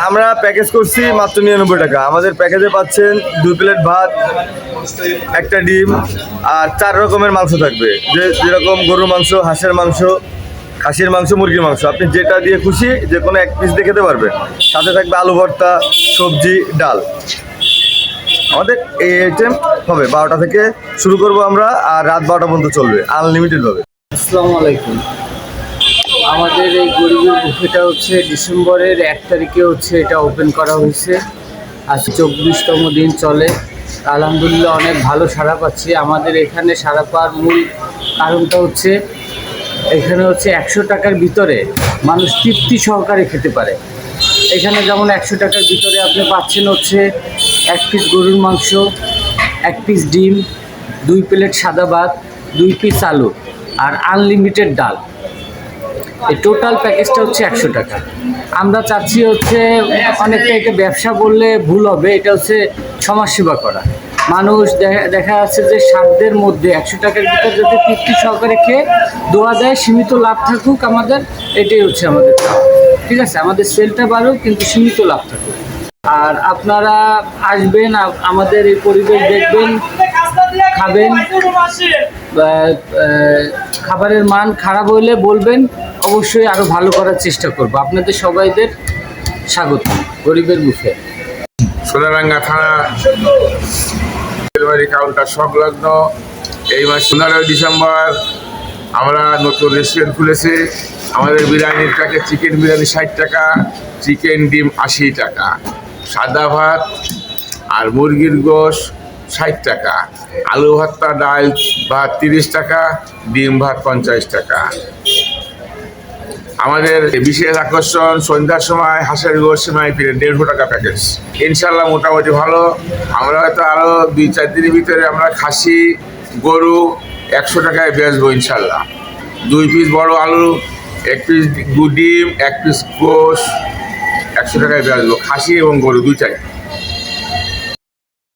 আমরা প্যাকেজ করছি মাত্র 99 টাকা। আমাদের প্যাকেজে পাচ্ছেন 2 প্লেট ভাত, একটা ডিম আর 4 রকমের মাংস থাকবে, যেরকম গরুর মাংস, হাঁসের মাংস, খাসির মাংস, মুরগির মাংস। আপনি যেটা দিয়ে খুশি যে কোনো এক পিস দিয়ে খেতে পারবেন। সাথে থাকবে আলু ভর্তা, সবজি, ডাল। আমাদের এই আইটেম হবে 12টা থেকে শুরু করব আমরা, আর রাত 12টা পর্যন্ত চলবে আনলিমিটেডভাবে। আসসালামু আলাইকুম। আমাদের এই গরিবের বুফেটা হচ্ছে ডিসেম্বরের 1 তারিখে এটা ওপেন করা হয়েছে। আজ 24তম দিন চলে। আলহামদুলিল্লাহ অনেক ভালো সাড়া পাচ্ছি। আমাদের এখানে সাড়া পাওয়ার মূল কারণটা এখানে 100 টাকার ভিতরে মানুষ তৃপ্তি সহকারে খেতে পারে। এখানে যেমন 100 টাকার ভিতরে আপনি পাচ্ছেন 1 পিস গরুর মাংস, 1 পিস ডিম, 2 প্লেট সাদা ভাত, 2 পিস আলু আর আনলিমিটেড ডাল। এই টোটাল প্যাকেজটা 100 টাকা। আমরা চাচ্ছি অনেকটা এটা ব্যবসা বললে ভুল হবে, এটা সমাজসেবা করা। মানুষ দেখা যাচ্ছে যে সাধ্যের মধ্যে 100 টাকার ভিতরে যাতে তৃপ্তি সহকারে খেয়ে দোয়া দেয়, সীমিত লাভ থাকুক আমাদের, এটাই আমাদের। ঠিক আছে, আমাদের সেলটা বাড়ুক কিন্তু সীমিত লাভ থাকুক। আর আপনারা আসবেন, আমাদের এই পরিবেশ দেখবেন, খাবেন। খাবারের মান খারাপ হলে বলবেন, অবশ্যই আরও ভালো করার চেষ্টা করব। আপনাদের সবাইদের স্বাগত গরিবের বুফে। সোনারাঙ্গা থানা ডেলিভারি কাউন্টার সংলগ্ন এই মাস 15 ডিসেম্বর আমরা নতুন রেস্টুরেন্ট খুলেছি। আমাদের বিরিয়ানির প্যাকেট চিকেন বিরিয়ানি 60 টাকা, চিকেন ডিম 80 টাকা, সাদা ভাত আর মুরগির গোশ 60 টাকা, আলু ভর্তা, ডাল ভাত 30 টাকা, ডিম ভাত 50 টাকা। আমাদের বিশেষ আকর্ষণ সন্ধ্যার সময় হাঁসের গোশ সেমাই ফিরে 150 টাকা প্যাকেজ। ইনশাল্লাহ মোটামুটি ভালো। আমরা হয়তো আরও 2-4 দিনের ভিতরে আমরা খাসি, গরু 100 টাকায় বেচবো ইনশাল্লাহ। 2 পিস বড় আলু, 1 পিস ডিম, 1 পিস গোশ 100 টাকায় বেচবো। খাসি এবং গরু 2টাই।